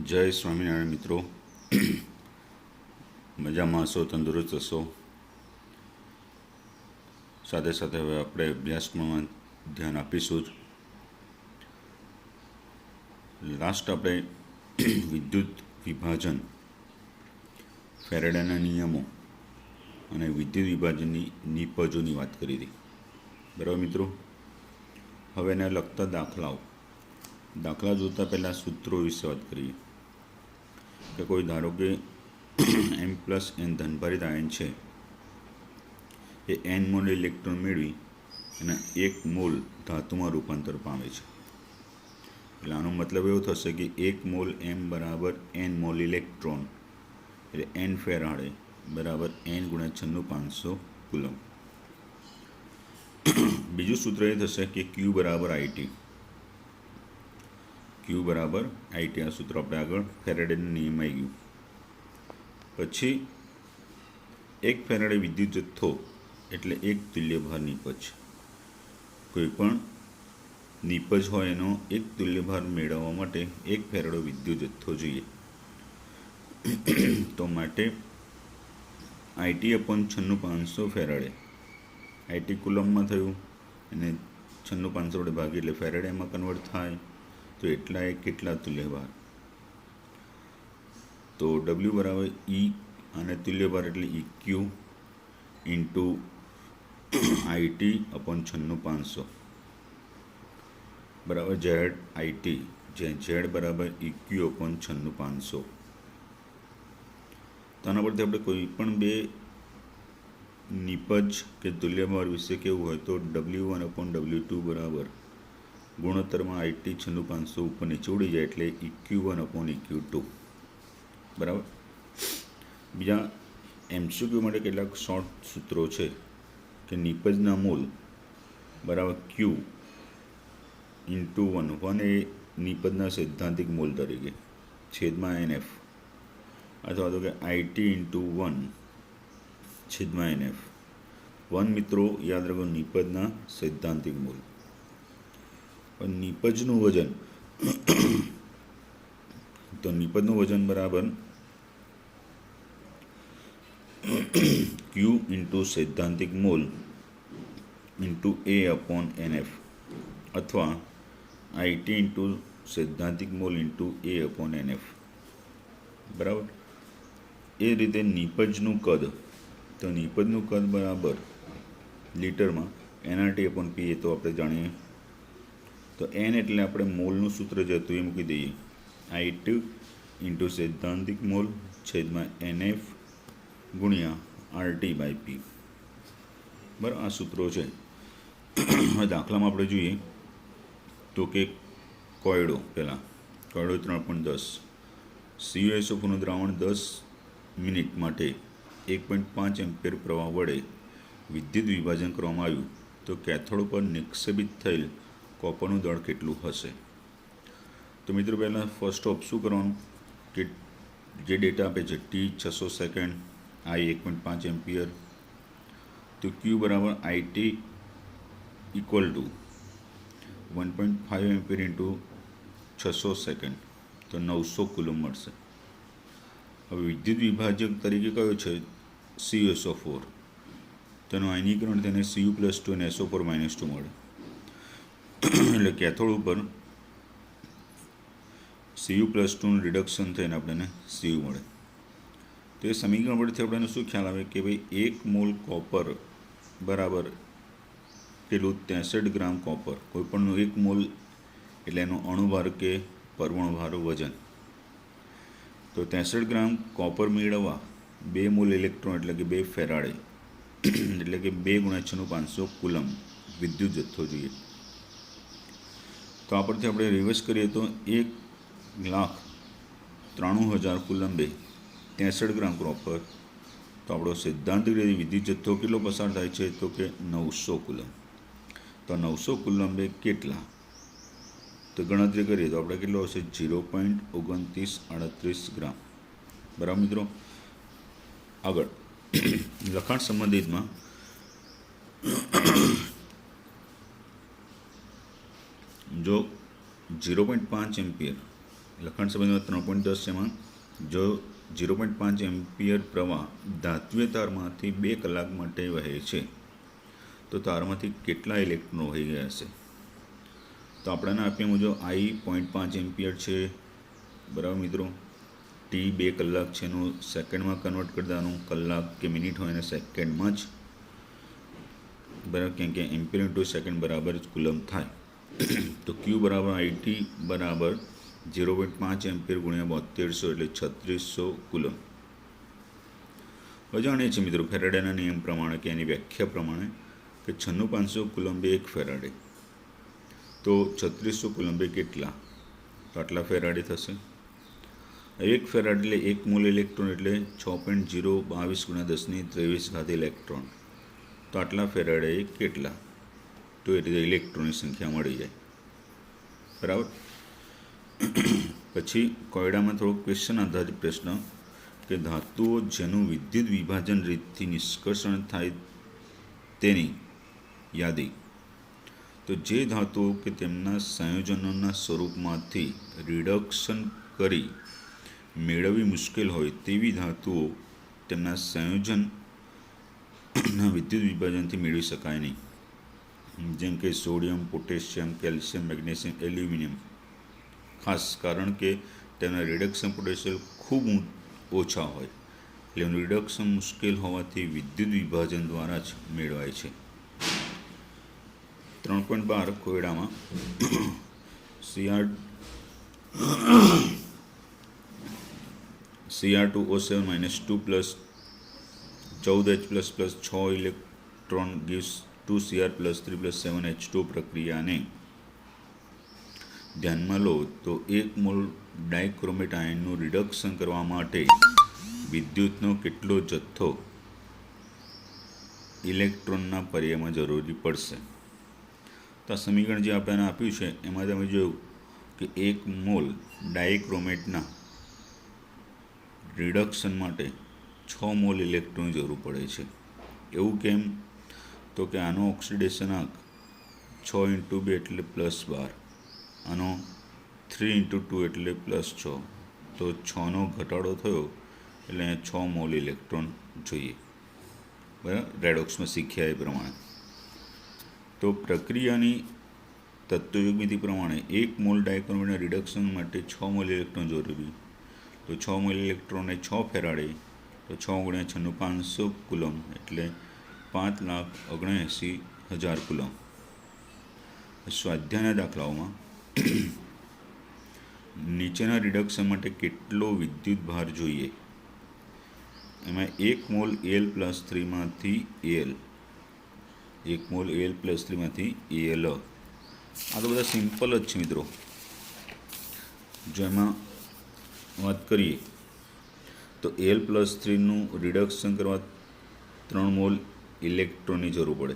જય સ્વામિનારાયણ મિત્રો. મજામાં હશો, તંદુરસ્ત હશો. સાથે સાથે હવે આપણે અભ્યાસમાં ધ્યાન આપીશું જ. લાસ્ટ આપણે વિદ્યુત વિભાજન, ફેરેડેના નિયમો અને વિદ્યુત વિભાજનની નિપજોની વાત કરી હતી. બરાબર મિત્રો. હવે એને લગતા દાખલા જોતા પહેલાં સૂત્રો વિશે વાત કરીએ કે કોઈ ધારો કે M+N ધનભારિત આયન છે, એ N મોલ ઇલેક્ટ્રોન મેળવી અને 1 મોલ ધાતુમાં રૂપાંતર પામે છે. એટલે આનો મતલબ એવો થશે કે 1 મોલ M બરાબર N મોલ ઇલેક્ટ્રોન, એટલે N ફેરાડે બરાબર N ગુણ્યા 9500 કુલમ. બીજું સૂત્ર એ થશે કે Q બરાબર IT. Q બરાબર IT, આ સૂત્ર આપણે આગળ ફેરાડેનો નિયમ આવી ગયું. પછી 1 ફેરાડે વિદ્યુત જથ્થો એટલે 1 તુલ્યભાર નિપજ. કોઈ પણ નિપજ હોય એનો 1 તુલ્યભાર મેળવવા માટે 1 ફેરાડો વિદ્યુત જથ્થો જોઈએ. તો માટે IT અપોન 9500 ફેરાડે, IT કુલમમાં થયું અને 9500 વડે ભાગી એટલે ફેરાડેમાં કન્વર્ટ થાય. તો એટલા એ કેટલા તુલ્યભાર? તો W બરાબર E અને તુલ્યભાર એટલે EQ ઇન્ટુ IT અપોન 9500 બરાબર ZIT, જે Z બરાબર EQ અપોન 9500. તો આના પરથી આપણે કોઈ પણ બે નિપજ કે તુલ્યભાર વિશે કેવું હોય તો W1 અપોન W2 બરાબર ગુણોત્તરમાં IT 9500 ઉપર નીચે ઉડી જાય એટલે EQ1 અપોન EQ2 બરાબર. બીજા MCQ માટે કેટલાક શોર્ટ સૂત્રો છે કે નિપજના મોલ બરાબર Q ઇન્ટુ 1 એ નિપજના સૈદ્ધાંતિક મોલ તરીકે છેદમાં NF, અથવા તો કે IT ઇન્ટુ 1 છેદમાં NF. 1 મિત્રો યાદ રાખો નિપજના સૈદ્ધાંતિક મોલ. નિપજનું વજન તો નિપજનું વજન બરાબર Q ઇન્ટુ સૈદ્ધાંતિક mall into A upon NF, અથવા IT ઇન્ટુ સૈદ્ધાંતિક mall into A upon NF બરાબર. એ રીતે નિપજનું કદ, તો નિપજનું કદ બરાબર લીટરમાં NRT અપોન P, એ તો આપણે જાણીએ. તો N એટલે આપણે મોલનું સૂત્ર જે હતું એ મૂકી દઈએ, IT ઇન્ટુ સૈદ્ધાંતિક મોલ છેદમાં NF ગુણ્યા RT બાય P. બરાબર, આ સૂત્રો છે. હવે દાખલામાં આપણે જોઈએ તો કે કોયડો, પહેલાં કોયડો 3.10 CuSO4નું દ્રાવણ 10 મિનિટ માટે 1.5 એમ્પિયર પ્રવાહ વડે વિદ્યુત વિભાજન કરવામાં આવ્યું તો કેથોડ પર નિક્ષેપિત થયેલ કોપરનું દળ કેટલું હશે? તો મિત્રો પહેલાં ફર્સ્ટ ઓફ શું કરવાનું કે જે ડેટા આપે છે T 600 સેકન્ડ, I 1.5 એમ્પિયર, તો Q બરાબર IT equal to 1.5 ampere into 600 second, તો 900 કુલમ મળશે. હવે વિદ્યુત વિભાજક તરીકે કયો છે? CuSO4. તેનું આયનીકરણ તેને Cu+2 અને SO4- 2 મળે. એટલે કેથોડ ઉપર Cu+2નું રિડક્શન થઈને આપણને Cu મળે. તો એ સમીકરણ પરથી આપણને શું ખ્યાલ આવે કે ભાઈ 1 મોલ કોપર બરાબર પેલું 63 ગ્રામ કોપર. કોઈપણનું 1 મોલ એટલે એનો અણુભાર કે પરમાણુભાર વજન. તો 63 ગ્રામ કોપર મેળવવા 2 મોલ ઇલેક્ટ્રોન એટલે કે 2 ફેરાડે એટલે કે 2 ગુણ્યા 9500 કુલમ વિદ્યુત જથ્થો જોઈએ. તો આ પરથી આપણે રિવર્સ કરીએ તો 1,93,000 કુલંબે 63 ગ્રામ કોપર. તો આપણો સૈદ્ધાંતિક રીતે વિદ્યુત જથ્થો કેટલો પસાર થાય છે? તો કે 900 કુલમ. તો 900 કુલંબે કેટલા? તો ગણતરી કરીએ તો આપણે કેટલો હશે? 0.2938 ગ્રામ. બરાબર મિત્રો. આગળ લખાણ સંબંધિતમાં જો 0.5 એમ્પિયર લખાણ સંબંધમાં 3.10 છે. એમાં જો 0.5 એમ્પિયર પ્રવાહ ધાત્વિય તારમાંથી 2 કલાક માટે વહે છે તો તારમાંથી કેટલા ઇલેક્ટ્રોન વહી ગયા હશે? તો આપણાને આપ્યા મુજબ I 0.5 એમ્પિયર છે, બરાબર મિત્રો. ટી 2 કલાક છે, એનું સેકન્ડમાં કન્વર્ટ કરી દેવાનું. કલાક કે મિનિટ હોય એને સેકન્ડમાં જ, બરાબર, કેમ કે એમ્પિયર ઇન્ટુ સેકન્ડ બરાબર જ કુલમ થાય. તો ક્યુ બરાબર IT બરાબર 0.5 એમ્પિયર ગુણ્યા 7200 એટલે 3600 કુલમ. હવે જાણીએ છીએ મિત્રો ફેરાડેના નિયમ પ્રમાણે કે એની વ્યાખ્યા પ્રમાણે કે 96500 કુલંબે 1 ફેરાડે. તો 3600 કુલંબે કેટલા? તો આટલા ફેરાડે થશે. 1 ફેરાડ એટલે 1 મોલ ઇલેક્ટ્રોન એટલે 6.022 ગુણ્યા 1023 ઇલેક્ટ્રોન. તો આટલા ફેરાડે કેટલા? તો એ રીતે ઇલેક્ટ્રોનની સંખ્યા મળી જાય, બરાબર. પછી કોયડામાં થોડો ક્વેશ્ચન આધારિત પ્રશ્ન કે ધાતુઓ જેનું વિદ્યુત વિભાજન રીતથી નિષ્કર્ષણ થાય તેની યાદી. તો જે ધાતુઓ કે તેમના સંયોજનોના સ્વરૂપમાંથી રિડક્શન કરી મેળવવી મુશ્કેલ હોય તેવી ધાતુઓ તેમના સંયોજનના વિદ્યુત વિભાજનથી મેળવી શકાય નહીં, જેમ કે sodium, potassium, calcium, magnesium, aluminium. ખાસ કારણ કે તેના રિડક્શન પોટેન્શિયલ ખૂબ ઓછા હોય એટલે એનું રિડક્શન મુશ્કેલ હોવાથી વિદ્યુત વિભાજન દ્વારા જ મેળવાય છે. 3.12 કોયડામાં Cr2O7 -2 + 14H++ 6 electron gives 2Cr + 3 + 7H2 પ્રક્રિયાને ધ્યાનમાં લો તો 1 મોલ ડાયક્રોમેટ આયનનું રિડક્શન કરવા માટે વિદ્યુતનો કેટલો જથ્થો ઇલેક્ટ્રોનના પર્યાયમાં જરૂરી પડશે? તો આ સમીકરણ જે આપણને આપ્યું છે એમાં તમે જોયું કે 1 મોલ ડાયક્રોમેટના રિડક્શન માટે 6 મોલ ઇલેક્ટ્રોનની જરૂર પડે છે. એવું કેમ? તો કે આનો ઓક્સિડેશન આંક 6 × 2 એટલે +12, આનો 3 × 2 એટલે +6. તો 6નો ઘટાડો થયો એટલે અહીંયા 6 મોલ ઇલેક્ટ્રોન જોઈએ, બરાબર, રેડોક્સમાં શીખ્યા એ પ્રમાણે. તો પ્રક્રિયાની તત્વયુગ્મિતિ પ્રમાણે 1 મોલ ડાયક્રોમેટના રિડક્શન માટે 6 મોલ ઇલેક્ટ્રોન જરૂરી. તો 6 મોલ ઇલેક્ટ્રોન એ 6 ફેરાડે, તો 6 × 96500 કુલમ એટલે 5,79,000 કુલમ. સ્વાધ્યાયના દાખલાઓમાં નીચેના રિડક્શન માટે કેટલો વિદ્યુત ભાર જોઈએ? એમાં 1 મોલ Al+3 માંથી Al, 1 મોલ Al+3 માંથી Al. આ તો બધા સિમ્પલ જ છે મિત્રો. જો એમાં વાત કરીએ તો Al+3નું રિડક્શન કરવા 3 મોલ ઇલેક્ટ્રોનની જરૂર પડે.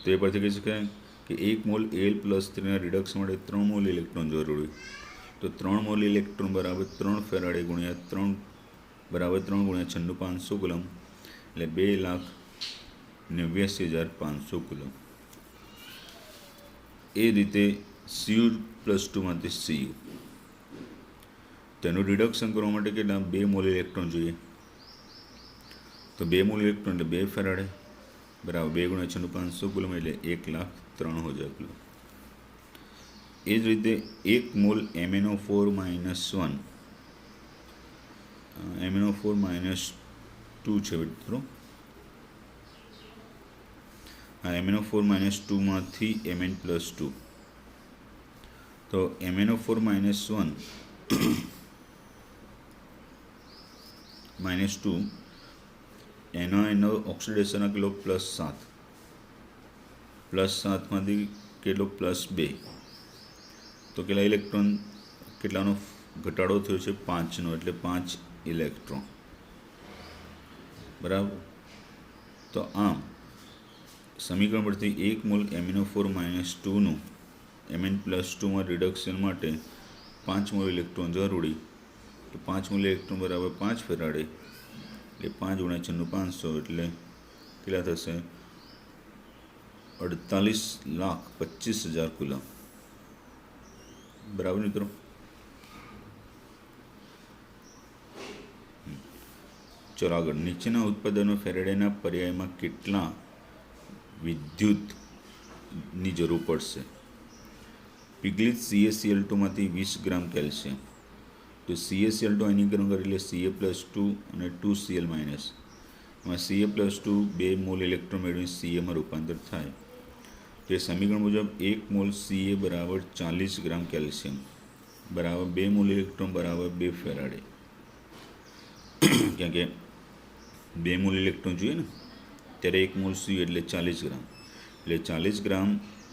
તો એ પરથી કહી શકાય કે 1 મોલ Al+3ના રિડક્શન માટે 3 મોલ ઇલેક્ટ્રોન જરૂરી. તો 3 મોલ ઇલેક્ટ્રોન બરાબર 3 ફેરાડે ગુણ્યા 3 બરાબર 3 × 96500 કુલમ એટલે 2,89,500 કુલમ. એ રીતે Cu+2 માંથી Cu તેનું રિડક્શન કરવા માટે કેટલા? 2 મોલ ઇલેક્ટ્રોન જોઈએ. તો 2 મોલ ઇલેક્ટ્રોન એટલે 2 ફેરાડે બરાબર 2 × 96500 કુલમ એટલે 1,03,000 કુલમ. એ જ રીતે 1 મોલ MnO4 - 1 MnO4 - 2 છે મિત્રો. આ MnO4 - 2 માંથી Mn+2. તો MnO4 - 1 -2 એનો ઓક્સિડેશન કેટલો? +7. +7માંથી કેટલો? +2. તો કેટલા ઇલેક્ટ્રોન, કેટલાનો ઘટાડો થયો છે? 5નો એટલે 5 ઇલેક્ટ્રોન, બરાબર. તો આમ સમીકરણ પરથી 1 મોલ MnO4 - 2નું Mn+2માં રિડક્શન માટે 5 મોલ ઇલેક્ટ્રોન જરૂરી. તો 5 મોલ ઇલેક્ટ્રોન બરાબર 5 ફેરાડે એટલે 5 × 96500 એટલે કેટલા થશે? 48,25,000 કુલમ. બરાબર મિત્રો. ચલો આગળ. નીચેના ઉત્પાદનો ફેરેડેના પર્યાયમાં કેટલા વિદ્યુતની જરૂર પડશે? પિગલિત CaCl2માંથી 20 ગ્રામ કેલ્શિયમ. તો CaCl2 આયનીકરણ કરે એટલે Ca+2 અને 2Cl-. એમાં Ca+2 2 મોલ ઇલેક્ટ્રોન મેળવીને Ca માં રૂપાંતર થાય. તો એ સમીકરણ મુજબ 1 મોલ Ca બરાબર 40 ગ્રામ કેલ્શિયમ બરાબર 2 મોલ ઇલેક્ટ્રોન બરાબર 2 ફેરાડે. કેમ કે 2 મોલ ઇલેક્ટ્રોન જોઈએ ને, ત્યારે 1 મોલ Cu એટલે 40 ગ્રામ. એટલે 40 ગ્રામ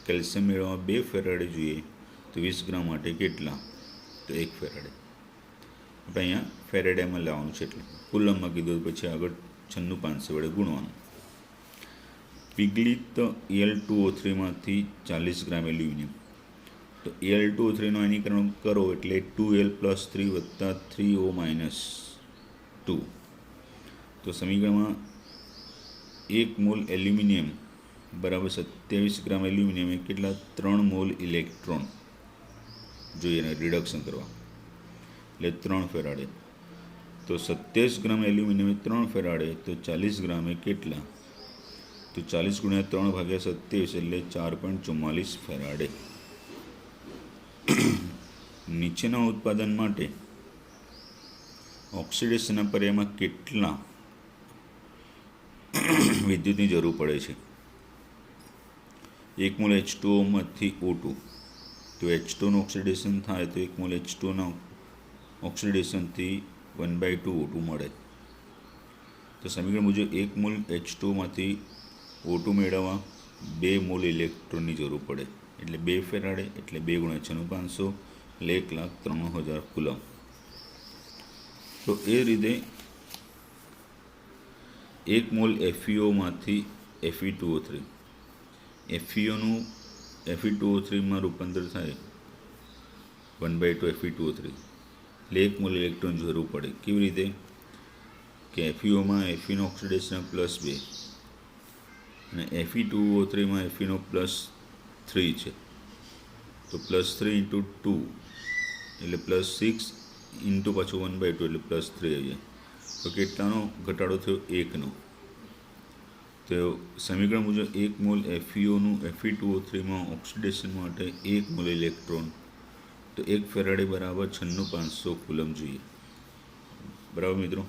કેલ્શિયમ મેળવવા 2 ફેરાડે જોઈએ. તો 20 ગ્રામ માટે કેટલા? તો 1 ફેરાડે. આપણે અહીંયા ફેરાડેમાં લાવવાનું છે, એટલે કુલમમાં કીધું પછી આગળ 96,500 વડે ગુણવાનું. પિગલિત Al2O3માંથી 40 ગ્રામ એલ્યુમિનિયમ. તો Al2O3નું આયનીકરણ કરો એટલે 2L+3 વત્તા 3O-2. તો સમીકરણમાં 1 મોલ એલ્યુમિનિયમ બરાબર 27 ગ્રામ એલ્યુમિનિયમ એ કેટલા? 3 મોલ ઇલેક્ટ્રોન જોઈએ એને રિડક્શન કરવા, એટલે 3 ફેરાડે. તો 27 ગ્રામ એલ્યુમિનિયમ એ 3 ફેરાડે. તો 40 ગ્રામ એ કેટલા? તો 40 ગુણ્યા 3 ભાગ્યા 27 એટલે 4.44 ફેરાડે. નીચેના ઉત્પાદન માટે ઓક્સિડેશનના પર્યાયમાં કેટલા વિદ્યુતની જરૂર પડે છે? 1 મોલ H2O માંથી O2. તો H2નું ઓક્સિડેશન થાય તો 1 મોલ H2ના ઓક્સિડેશનથી 1/2 O2 મળે. તો સમીકરણ મુજબ 1 મોલ H2માંથી O2 મેળવવા 2 મોલ ઇલેક્ટ્રોનની જરૂર પડે. એટલે 2 ફેરાડે એટલે 2 ગુણ્યા 96,500 એટલે 1,03,000 કુલમ. તો એ રીતે 1 મોલ FeOમાંથી Fe2O3, FeOનું Fe2O3માં રૂપાંતર થાય 1/2 Fe2O3, એટલે 1 મોલ ઇલેક્ટ્રોન જરૂર પડે. કેવી રીતે? કે FeOમાં Feનો ઓક્સિડેશન +2 અને Fe2O3માં Feનો +3 છે. તો +3 × 2 એટલે +6 ઇન્ટુ પાછું 1/2 એટલે +3 આવી જાય. તો કેટલાનો ઘટાડો થયો? 1નો. તો સમીકરણ મુજબ 1 મોલ FeOનું Fe2O3માં ઓક્સિડેશન માટે 1 મોલ ઇલેક્ટ્રોન, તો 1 ફેરાડે બરાબર 96,500 કુલમ જોઈએ. બરાબર મિત્રો.